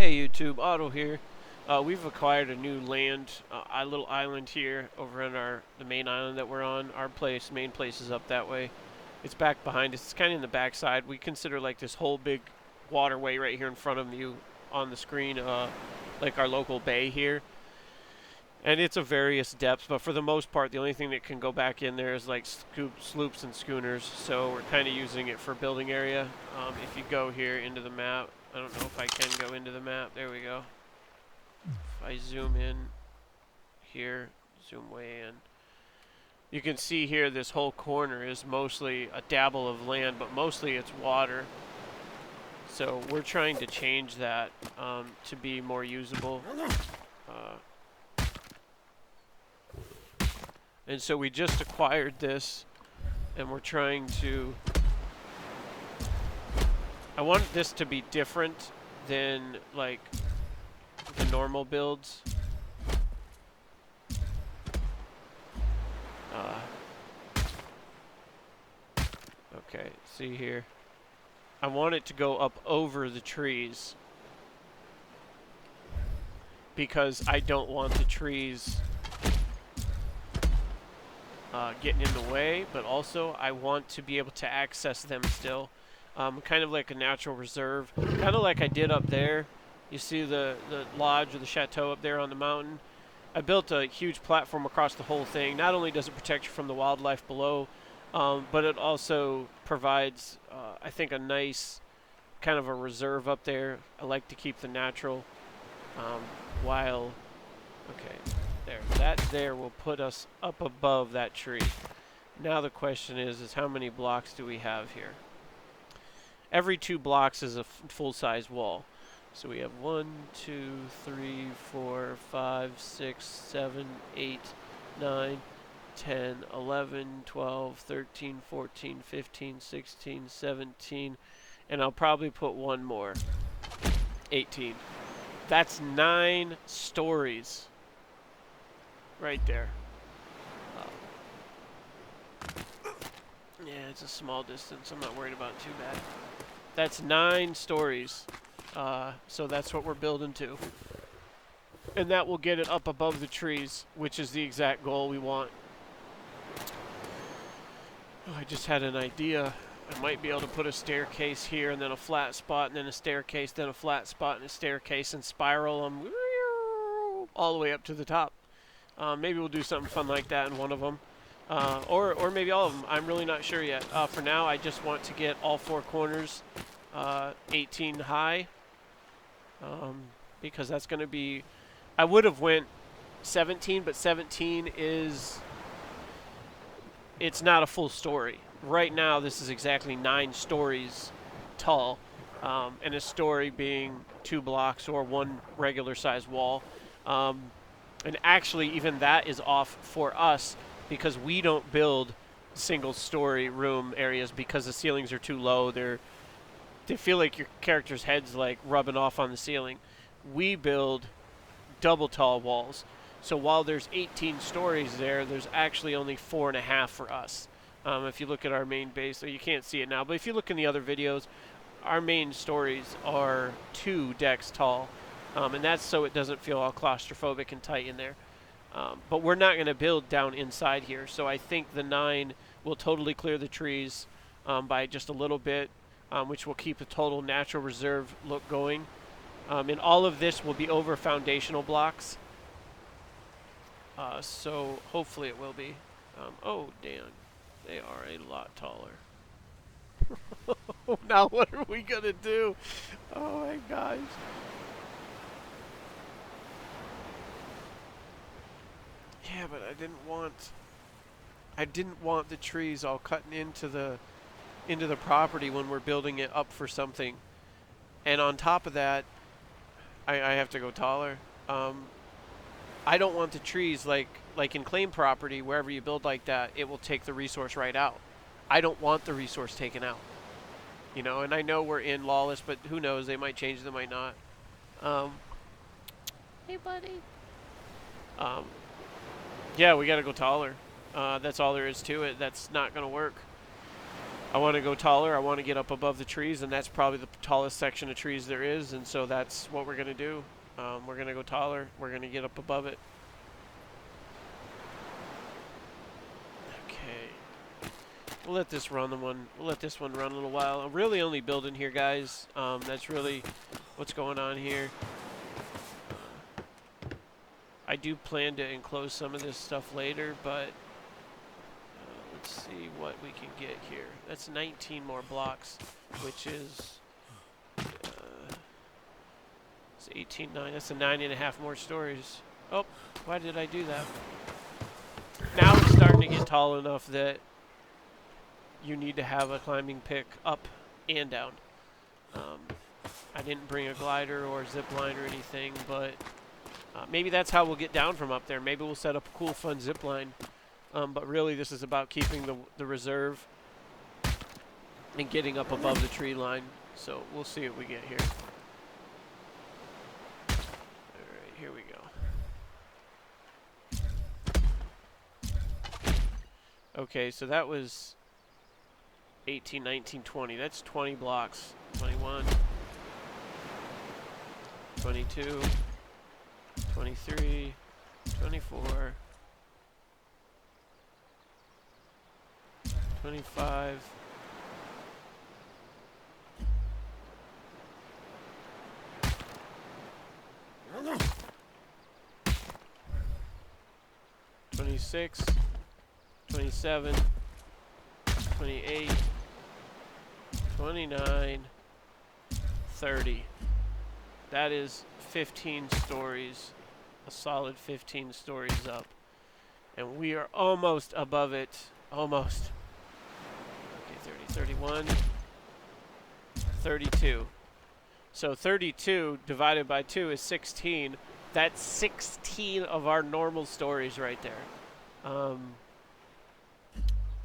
Hey YouTube, Otto here. We've acquired a new little island here over on the main island that we're on. Our main place is up that way. It's back behind us. It's kind of in the backside. We consider like this whole big waterway right here in front of you on the screen, like our local bay here. And it's of various depths, but for the most part, the only thing that can go back in there is like sloops and schooners. So we're kind of using it for building area. If you go here into the map, I don't know if I can go into the map. There we go. If I zoom in here, zoom way in, you can see here this whole corner is mostly a dabble of land, but mostly it's water. So we're trying to change that to be more usable. And so we just acquired this, and we're trying to... I want this to be different than, like, the normal builds. Okay, see here. I want it to go up over the trees, because I don't want the trees getting in the way, but also I want to be able to access them still. Kind of like a natural reserve, kind of like I did up there. You see the lodge or the chateau up there on the mountain? I built a huge platform across the whole thing. Not only does it protect you from the wildlife below, but it also provides, I think, a nice kind of a reserve up there. I like to keep the natural while... Okay, there. That there will put us up above that tree. Now the question is how many blocks do we have here? Every 2 blocks is a full-size wall. So we have 1, 2, 3, 4, 5, 6, 7, 8, 9, 10, 11, 12, 13, 14, 15, 16, 17, and I'll probably put one more. 18. That's 9 stories right there. Yeah, it's a small distance. I'm not worried about it too bad. That's 9 stories. So that's what we're building to. And that will get it up above the trees, which is the exact goal we want. Oh, I just had an idea. I might be able to put a staircase here, and then a flat spot, and then a staircase, then a flat spot, and a staircase, and spiral them all the way up to the top. Maybe we'll do something fun like that in one of them. Or maybe all of them. I'm really not sure yet. For now, I just want to get all 4 corners 18 high. Because that's going to be... I would have went 17, but 17 is... It's not a full story. Right now, this is exactly 9 stories tall. And a story being 2 blocks or 1 regular-sized wall. And actually, even that is off for us because we don't build single-story room areas because the ceilings are too low. They feel like your character's head's like rubbing off on the ceiling. We build double tall walls. So while there's 18 stories there, there's actually only 4.5 for us. If you look at our main base, so you can't see it now, but if you look in the other videos, our main stories are 2 decks tall. And that's so it doesn't feel all claustrophobic and tight in there. But we're not going to build down inside here. So I think the 9 will totally clear the trees by just a little bit, which will keep the total natural reserve look going. And all of this will be over foundational blocks. So hopefully it will be. Oh, damn. They are a lot taller. Now what are we going to do? Oh, my gosh. Yeah, but I didn't want the trees all cutting into the property when we're building it up for something. And on top of that, I have to go taller. I don't want the trees like in claim property, wherever you build like that, it will take the resource right out. I don't want the resource taken out. You know, and I know we're in Lawless, but who knows, they might change, they might not. Hey buddy. Yeah, we gotta go taller. That's all there is to it. That's not gonna work. I want to go taller. I want to get up above the trees, and that's probably the tallest section of trees there is, and so that's what we're going to do. We're going to go taller. We're going to get up above it. Okay. We'll let this run We'll let this one run a little while. I'm really only building here, guys. That's really what's going on here. I do plan to enclose some of this stuff later, but let's see what we can get here. That's 19 more blocks, which is it's 18.9. That's a 9.5 more stories. Oh, why did I do that? Now it's starting to get tall enough that you need to have a climbing pick up and down. I didn't bring a glider or zip line or anything, but maybe that's how we'll get down from up there. Maybe we'll set up a cool, fun zip line. But really, this is about keeping the reserve and getting up above the tree line. So we'll see what we get here. All right, here we go. Okay, so that was 18, 19, 20. That's 20 blocks. 21, 22, 23, 24, 25, 26, 27, 28, 29, 30. That is 15 stories, a solid 15 stories up. And we are almost above it, almost. Okay, 30, 31, 32. So 32 divided by 2 is 16. That's 16 of our normal stories right there.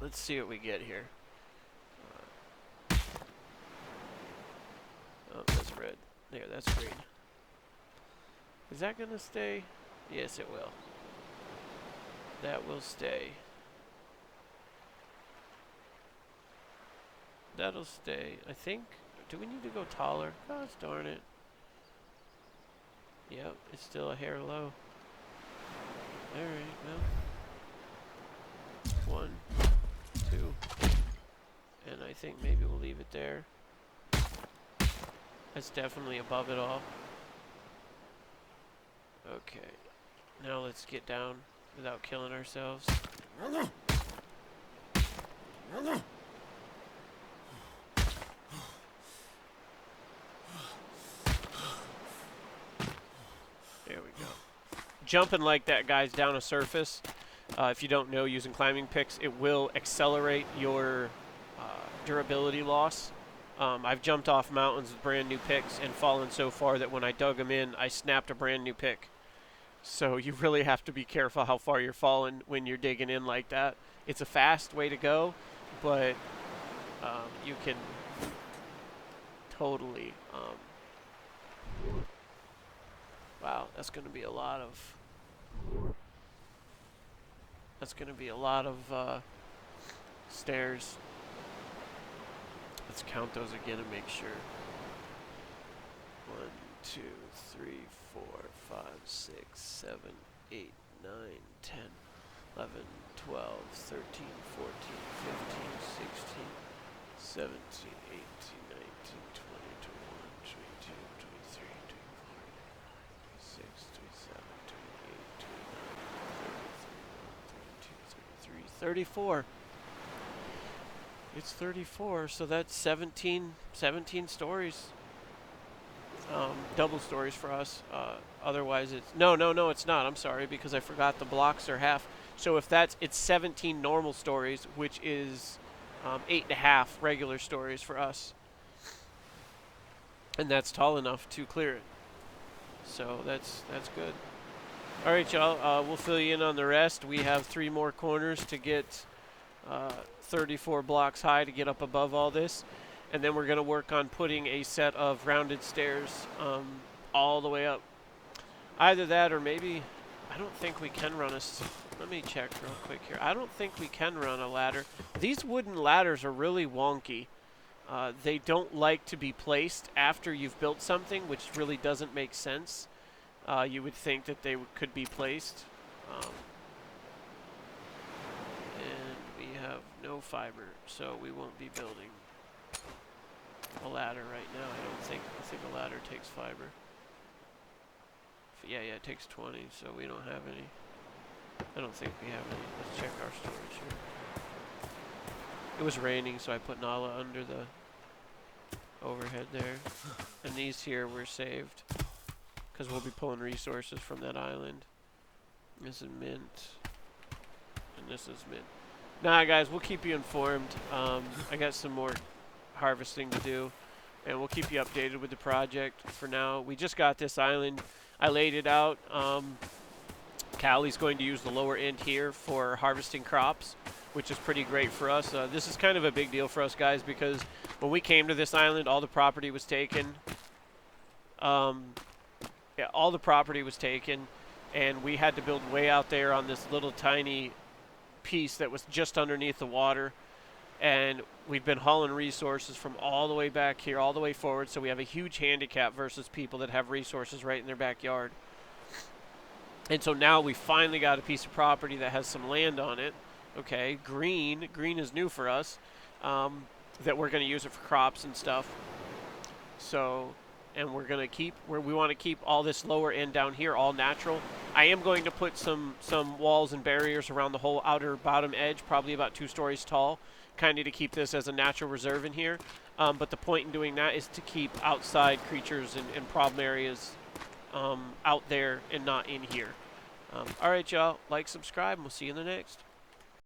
Let's see what we get here. Oh, that's red. There, that's green. Is that going to stay? Yes, it will. That will stay. That'll stay. I think. Do we need to go taller? Gosh darn it. Yep, it's still a hair low. Alright, well. 1, 2. And I think maybe we'll leave it there. That's definitely above it all. Okay. Now let's get down without killing ourselves. There we go. Jumping like that, guys, down a surface, if you don't know, using climbing picks, it will accelerate your durability loss. I've jumped off mountains with brand new picks and fallen so far that when I dug them in, I snapped a brand new pick. So you really have to be careful how far you're falling when you're digging in like that. It's a fast way to go, but you can totally... wow, that's going to be a lot of... That's going to be a lot of stairs. Let's count those again and make sure. 1, 2, 3, 4, 5, 6, 7, 8, 9, 10, 11, 12, 13, 14, 15, 16, 17, 18, 19, 20, 21, 22, 23, 24, 26, 27, 28, 29, 30, 31, 32, 33, 34. It's 34, so that's 17 stories. Double stories for us. Otherwise, it's... No, it's not. I'm sorry, because I forgot the blocks are half. So if it's 17 normal stories, which is 8.5 regular stories for us. And that's tall enough to clear it. So that's good. All right, y'all. We'll fill you in on the rest. We have 3 more corners to get 34 blocks high to get up above all this. And then we're going to work on putting a set of rounded stairs all the way up. Either that or maybe... I don't think we can run Let me check real quick here. I don't think we can run a ladder. These wooden ladders are really wonky. They don't like to be placed after you've built something, which really doesn't make sense. You would think that they could be placed. And we have no fiber, so we won't be building a ladder right now, I don't think. I think a ladder takes fiber. Yeah, it takes 20, so we don't have any. I don't think we have any. Let's check our storage here. It was raining, so I put Nala under the overhead there. And these here were saved, because we'll be pulling resources from that island. This is mint. And this is mint. Nah, guys, we'll keep you informed. I got some more harvesting to do, and we'll keep you updated with the project. For now, we just got this island. I laid it out. Callie's going to use the lower end here for harvesting crops, which is pretty great for us. This is kind of a big deal for us, guys, because when we came to this island, all the property was taken. Yeah, all the property was taken, and we had to build way out there on this little tiny piece that was just underneath the water. And we've been hauling resources from all the way back here, all the way forward, so we have a huge handicap versus people that have resources right in their backyard. And so now we finally got a piece of property that has some land on it. Okay, green is new for us, that we're going to use it for crops and stuff. So, and we're going to keep, we want to keep all this lower end down here all natural. I am going to put some walls and barriers around the whole outer bottom edge, probably about 2 stories tall, kind of to keep this as a natural reserve in here. But the point in doing that is to keep outside creatures and problem areas out there and not in here. All right, y'all, like, subscribe, and we'll see you in the next.